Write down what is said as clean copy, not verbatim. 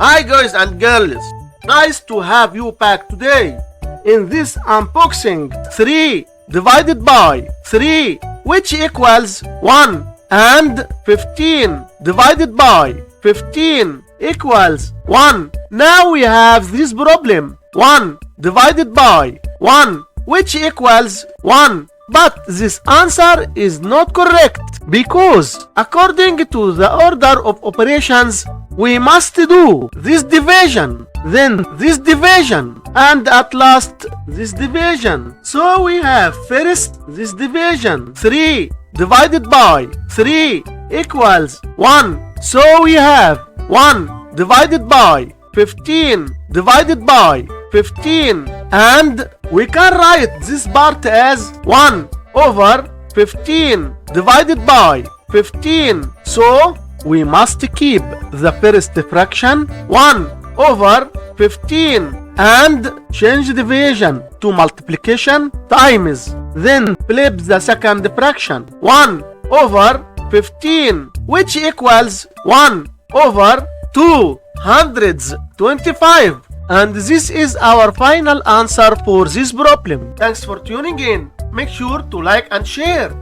Hi guys and girls, nice to have you back today. In this unboxing, 3 divided by 3 which equals 1 and 15 divided by 15 equals 1. Now we have this problem, 1 divided by 1 which equals 1. But this answer is not correct because according to the order of operations we must do this division, then this division, and at last this division. So we have first this division, 3 divided by 3 equals 1. So we have 1 divided by 15 divided by 15, and we can write this part as 1 over 15 divided by 15. So we must keep the first fraction 1 over 15 and change division to multiplication times. Then flip the second fraction 1 over 15 which equals 1 over 225. And this is our final answer for this problem. Thanks for tuning in. Make sure to like and share.